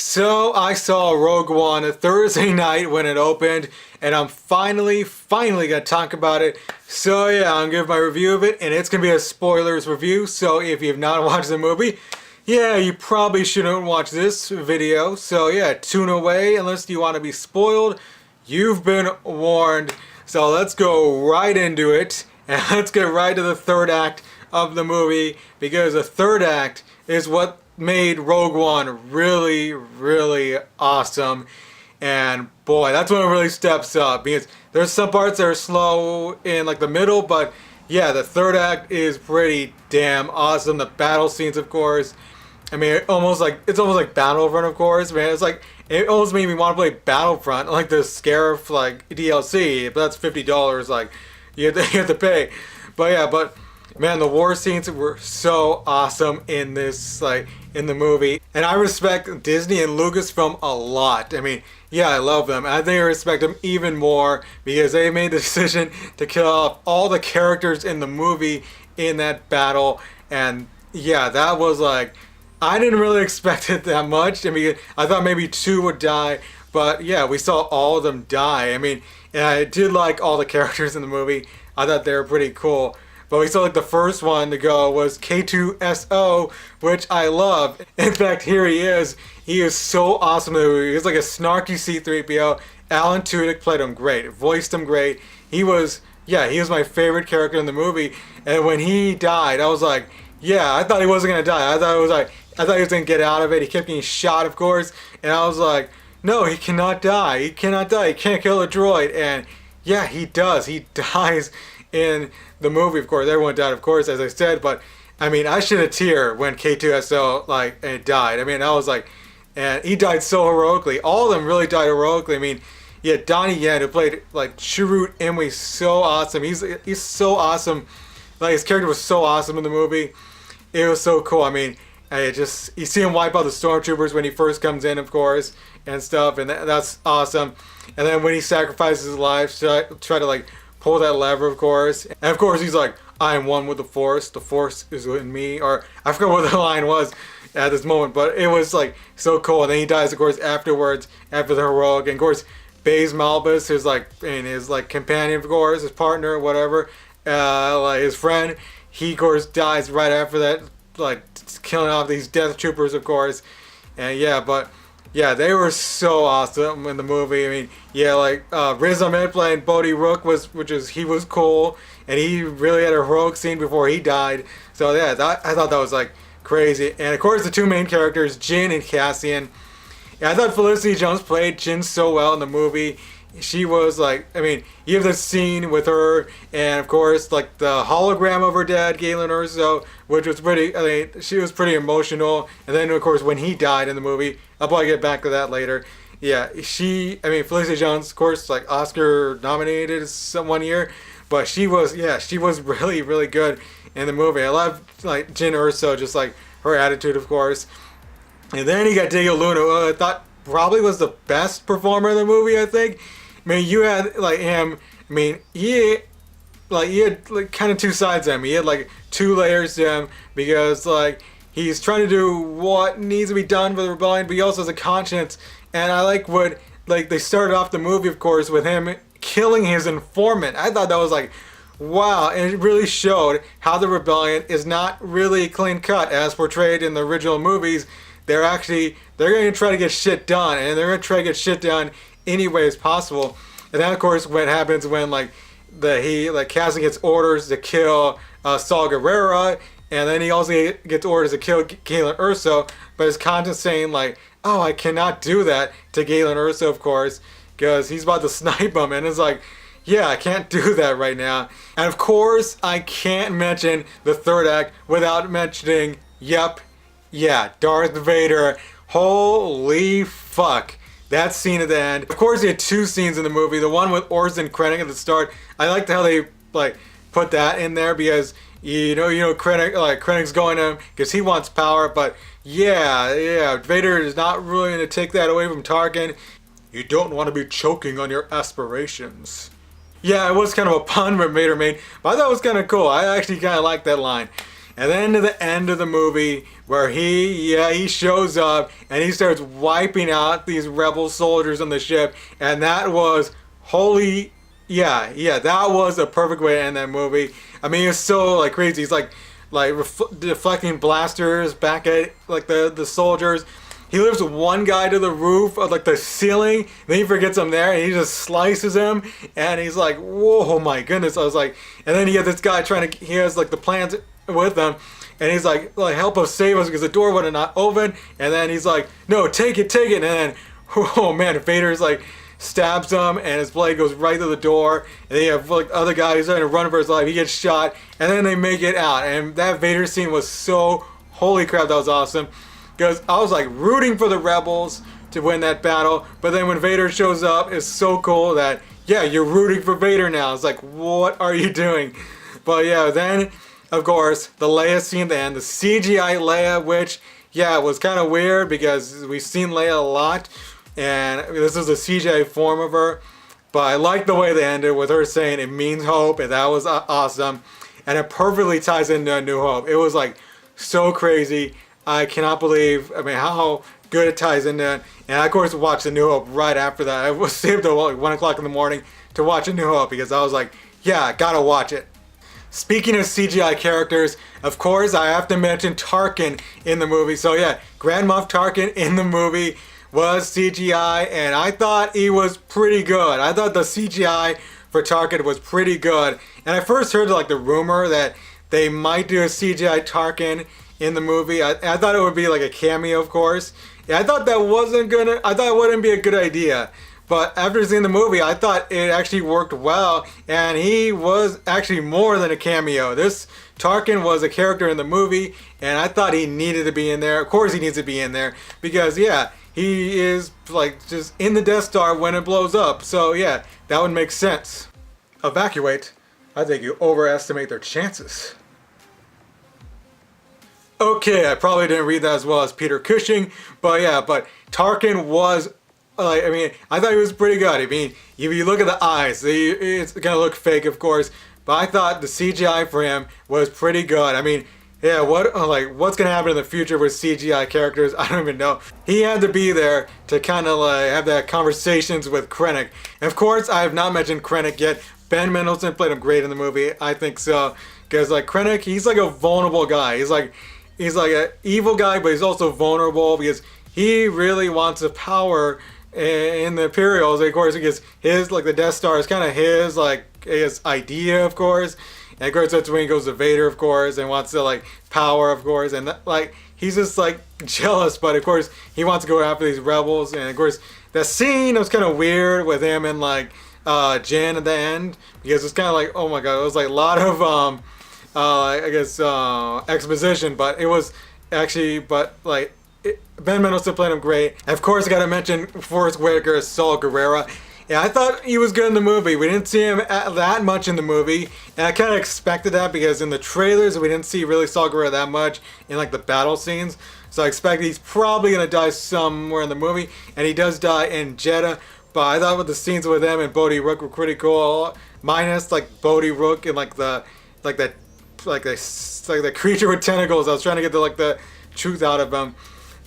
So I saw Rogue One a Thursday night when it opened, and I'm finally gonna talk about it. So yeah, I'm gonna give my review of it, and it's gonna be a spoilers review. So if you've not watched the movie, yeah, you probably shouldn't watch this video. So yeah, tune away unless you want to be spoiled. You've been warned. So let's go right into it, and let's get right to the third act of the movie, because the third act is what made Rogue One really awesome. And boy, that's when it really steps up, because there's some parts that are slow in like the middle, but yeah, the third act is pretty damn awesome. The battle scenes, of course. I mean, it's almost like Battlefront, of course, man. It's like it almost made me want to play Battlefront, like the Scarif like DLC, but that's $50 like you have to pay. But yeah, man, the war scenes were so awesome in this, like, in the movie. And I respect Disney and Lucasfilm a lot. I mean, yeah, I love them. I think I respect them even more because they made the decision to kill off all the characters in the movie in that battle. And yeah, that was like, I didn't really expect it that much. I mean, I thought maybe two would die, but yeah, we saw all of them die. I mean, and I did like all the characters in the movie. I thought they were pretty cool. But we saw like the first one to go was K2SO, which I love. In fact, here he is. He is so awesome in the movie. He's like a snarky C-3PO. Alan Tudyk played him great, voiced him great. He was my favorite character in the movie. And when he died, I was like, yeah, I thought he wasn't gonna die. I thought he was gonna get out of it. He kept getting shot, of course, and I was like, no, he cannot die. He cannot die. He can't kill a droid. And yeah, he does. He dies in the movie, of course. Everyone died, of course, as I said, but I mean, I shed a tear when K2SO died. I mean, I was like, and he died so heroically. All of them really died heroically. I mean, yeah, Donnie Yen, who played like Chirrut Imwe, so awesome. He's so awesome. Like, his character was so awesome in the movie. It was so cool. I mean, you see him wipe out the stormtroopers when he first comes in, of course, and stuff, and that's awesome. And then when he sacrifices his life to try to like pull that lever, of course. And of course, he's like, I am one with the Force is in me. Or I forgot what the line was at this moment, but it was like so cool. And then he dies, of course, afterwards, after the heroic. And of course, Baze Malbus, his companion, of course, his partner, whatever, like his friend, he, of course, dies right after that, like killing off these death troopers, of course. And yeah, but yeah, they were so awesome in the movie. I mean, yeah, like Riz Ahmed playing Bodhi Rook he was cool, and he really had a heroic scene before he died. So yeah, I thought that was like crazy. And of course, the two main characters, Jin and Cassian. Yeah, I thought Felicity Jones played Jin so well in the movie. She was like, I mean, you have this scene with her, and of course, like the hologram of her dad, Galen Erso, which was she was pretty emotional. And then, of course, when he died in the movie, I'll probably get back to that later. Yeah, Felicity Jones, of course, like Oscar nominated some one year, but she was really good in the movie. I love like Jyn Erso, just like her attitude, of course. And then you got Diego Luna, who I thought probably was the best performer in the movie, I think. I mean, you had like him. I mean, he had like kind of two sides to him. He had like two layers to him, because like he's trying to do what needs to be done for the rebellion, but he also has a conscience. And I like what, like, they started off the movie, of course, with him killing his informant. I thought that was like, wow, and it really showed how the rebellion is not really clean cut as portrayed in the original movies. They're going to try to get shit done, and they're going to try to get shit done any way as possible. And then, of course, what happens when Cassian gets orders to kill Saul Guerrero, and then he also gets orders to kill Galen Erso, but his conscience saying like, oh, I cannot do that to Galen Erso, of course, because he's about to snipe him, and it's like, yeah, I can't do that right now. And of course, I can't mention the third act without mentioning, Darth Vader. Holy fuck. That scene at the end. Of course, he had two scenes in the movie. The one with Orson Krennic at the start. I liked how they like put that in there, because Krennic's going to him because he wants power. But yeah, Vader is not really going to take that away from Tarkin. You don't want to be choking on your aspirations. Yeah, it was kind of a pun Vader made, but I thought it was kind of cool. I actually kind of liked that line. And then to the end of the movie where he shows up and he starts wiping out these rebel soldiers on the ship, and that was holy. Yeah, that was a perfect way to end that movie. I mean, it's so like crazy. He's like deflecting blasters back at like the soldiers. He lifts one guy to the roof of like the ceiling, then he forgets him there, and he just slices him, and he's like, whoa, my goodness. I was like, and then he has this guy he has like the plans with him, and he's like help us, save us, because the door would not open, and then he's like, no, take it, and then, oh man, Vader's like, stabs him, and his blade goes right through the door, and they have like other guys trying to run for his life, he gets shot, and then they make it out, and that Vader scene was so, holy crap, that was awesome. Because I was like rooting for the rebels to win that battle, but then when Vader shows up, it's so cool that, yeah, you're rooting for Vader now. It's like, what are you doing? But yeah, then, of course, the Leia scene at the end, the CGI Leia, which, yeah, was kind of weird because we've seen Leia a lot, and this is a CGI form of her, but I like the way they ended with her saying it means hope, and that was awesome, and it perfectly ties into A New Hope. It was like so crazy. I cannot believe, I mean, how good it ties into it. And I, of course, watched A New Hope right after that. I was saved at like 1 o'clock in the morning to watch A New Hope because I was like, yeah, gotta watch it. Speaking of CGI characters, of course, I have to mention Tarkin in the movie. So yeah, Grand Moff Tarkin in the movie was CGI, and I thought he was pretty good. I thought the CGI for Tarkin was pretty good. And I first heard like the rumor that they might do a CGI Tarkin in the movie. I thought it would be like a cameo, of course. Yeah, I thought that I thought it wouldn't be a good idea. But after seeing the movie, I thought it actually worked well, and he was actually more than a cameo. This Tarkin was a character in the movie, and I thought he needed to be in there. Of course he needs to be in there, because yeah, he is like just in the Death Star when it blows up. So yeah, that would make sense. Evacuate. I think you overestimate their chances. Okay, I probably didn't read that as well as Peter Cushing, but yeah, but Tarkin was, I mean, I thought he was pretty good. I mean, if you look at the eyes, it's gonna look fake, of course, but I thought the CGI for him was pretty good. I mean, yeah, what's gonna happen in the future with CGI characters? I don't even know. He had to be there to kind of like have that conversations with Krennic. And of course, I have not mentioned Krennic yet. Ben Mendelsohn played him great in the movie. I think so, because like Krennic, he's like a vulnerable guy. He's like an evil guy, but he's also vulnerable because he really wants the power in the Imperials. Of course, because his, like, the Death Star is kind of his idea, of course. And of course, that's when he goes to Vader, of course, and wants to, like, power, of course. And, like, he's just, like, jealous, but of course, he wants to go after these rebels. And of course, the scene was kind of weird with him and, like, Jen at the end, because it's kind of like, oh my god, it was, like, a lot of, exposition, but it was actually, Ben Mendelsohn played him great. And of course, I gotta mention Forrest Whitaker as Saul Guerrera. Yeah, I thought he was good in the movie. We didn't see him that much in the movie, and I kind of expected that because in the trailers, we didn't see really Saul Guerrera that much in, like, the battle scenes. So I expect he's probably gonna die somewhere in the movie, and he does die in Jeddah. But I thought with the scenes with him and Bodhi Rook were pretty cool, minus, like, Bodhi Rook and, like, the creature with tentacles. I was trying to get the truth out of him,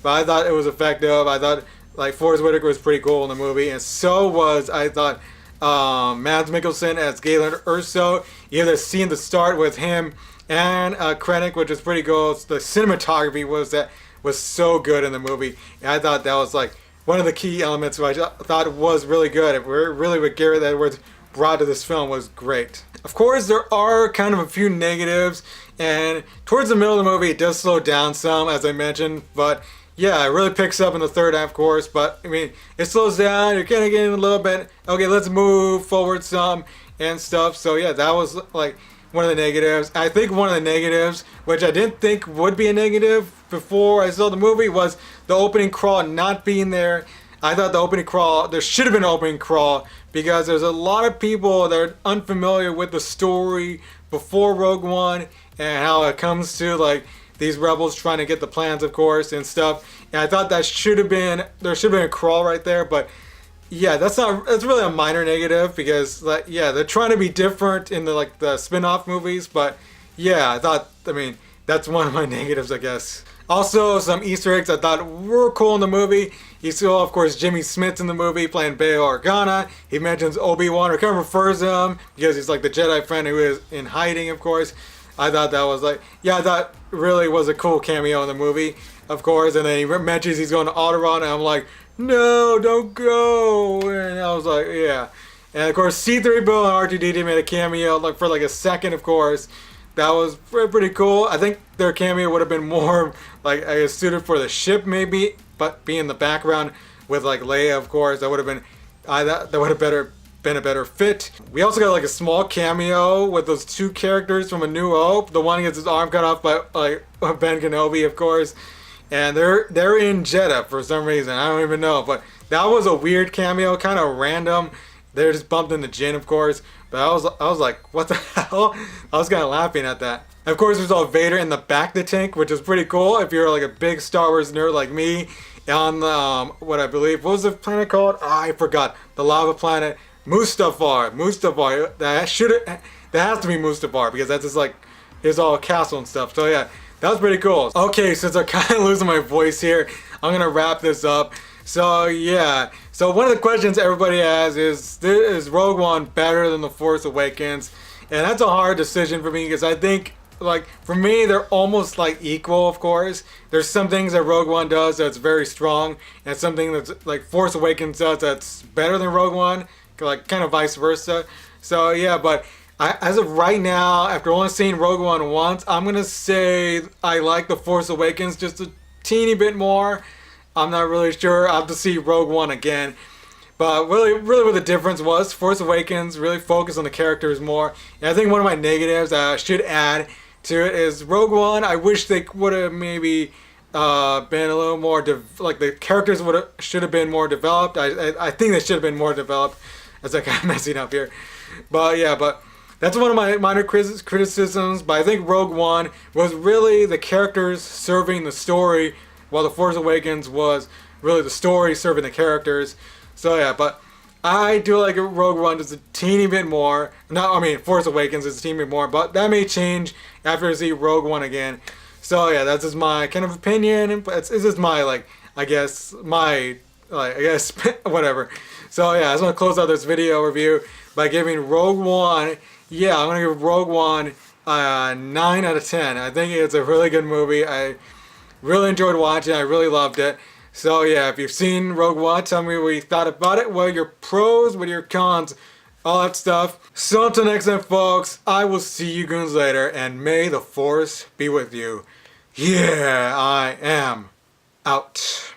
but I thought it was effective. I thought like Forrest Whitaker was pretty cool in the movie, and so was, I thought, Mads Mikkelsen as Galen Erso. You have the scene to start with him and Krennic, which was pretty cool. The cinematography was so good in the movie, and I thought that was like one of the key elements which I thought was really good. Really what Gareth Edwards brought to this film was great. Of course, there are kind of a few negatives, and towards the middle of the movie, it does slow down some, as I mentioned, but yeah, it really picks up in the third half, of course, but I mean, it slows down, you're kind of getting a little bit, okay, let's move forward some and stuff. So yeah, that was like one of the negatives. I think one of the negatives, which I didn't think would be a negative before I saw the movie, was the opening crawl not being there. I thought the opening crawl, there should have been an opening crawl, because there's a lot of people that are unfamiliar with the story before Rogue One and how it comes to like these rebels trying to get the plans, of course, and stuff. And I thought there should have been a crawl right there, but yeah, that's really a minor negative, because like, yeah, they're trying to be different in the spin-off movies, but yeah, I mean, that's one of my negatives, I guess. Also, some Easter eggs I thought were cool in the movie. You saw, of course, Jimmy Smith's in the movie playing Bail Organa. He mentions Obi-Wan, or kind of refers to him because he's like the Jedi friend who is in hiding, of course. I thought that was like, yeah, I thought really was a cool cameo in the movie, of course. And then he mentions he's going to Alderaan, and I'm like, no, don't go. And I was like, yeah. And of course, C-3PO and R2-D2 made a cameo like for like a second, of course. That was pretty cool. I think their cameo would have been more like, I guess, suited for the ship maybe, but be in the background with like Leia, of course. That would have been, that would have been a better fit. We also got like a small cameo with those two characters from A New Hope. The one gets his arm cut off by like Ben Kenobi, of course, and they're in Jeddah for some reason. I don't even know, but that was a weird cameo, kind of random. They're just bumped into Jin, of course. But I was like, what the hell? I was kind of laughing at that. Of course, we saw Vader in the back of the tank, which is pretty cool if you're like a big Star Wars nerd like me. On what was the planet called? Oh, I forgot. The lava planet, Mustafar. That has to be Mustafar because that's just like his all castle and stuff. So yeah, that was pretty cool. Okay, since I'm kind of losing my voice here, I'm gonna wrap this up. So yeah, so one of the questions everybody has is Rogue One better than The Force Awakens? And that's a hard decision for me because I think, like, for me, they're almost like equal, of course. There's some things that Rogue One does that's very strong, and something that's like Force Awakens does that's better than Rogue One, like kind of vice versa. So yeah, but as of right now, after only seeing Rogue One once, I'm gonna say I like The Force Awakens just a teeny bit more. I'm not really sure. I'll have to see Rogue One again. But really what the difference was, Force Awakens really focused on the characters more. And I think one of my negatives I should add to it is Rogue One, I wish they would have maybe been a little more, like the characters should have been more developed. I think they should have been more developed, as I'm kind of messing up here. But yeah, but that's one of my minor criticisms. But I think Rogue One was really the characters serving the story, while The Force Awakens was really the story serving the characters. So yeah, but I do like Rogue One just a teeny bit more. Force Awakens is a teeny bit more, but that may change after I see Rogue One again. So yeah, that's just my kind of opinion. It's just my, like, I guess, whatever. So yeah, I just want to close out this video review by giving Rogue One, yeah, I'm going to give Rogue One a 9 out of 10. I think it's a really good movie. I really enjoyed watching it. I really loved it. So yeah, if you've seen Rogue One, tell me what you thought about it. What are your pros, what are your cons, all that stuff. So until next time, folks, I will see you guys later, and may the Force be with you. Yeah, I am out.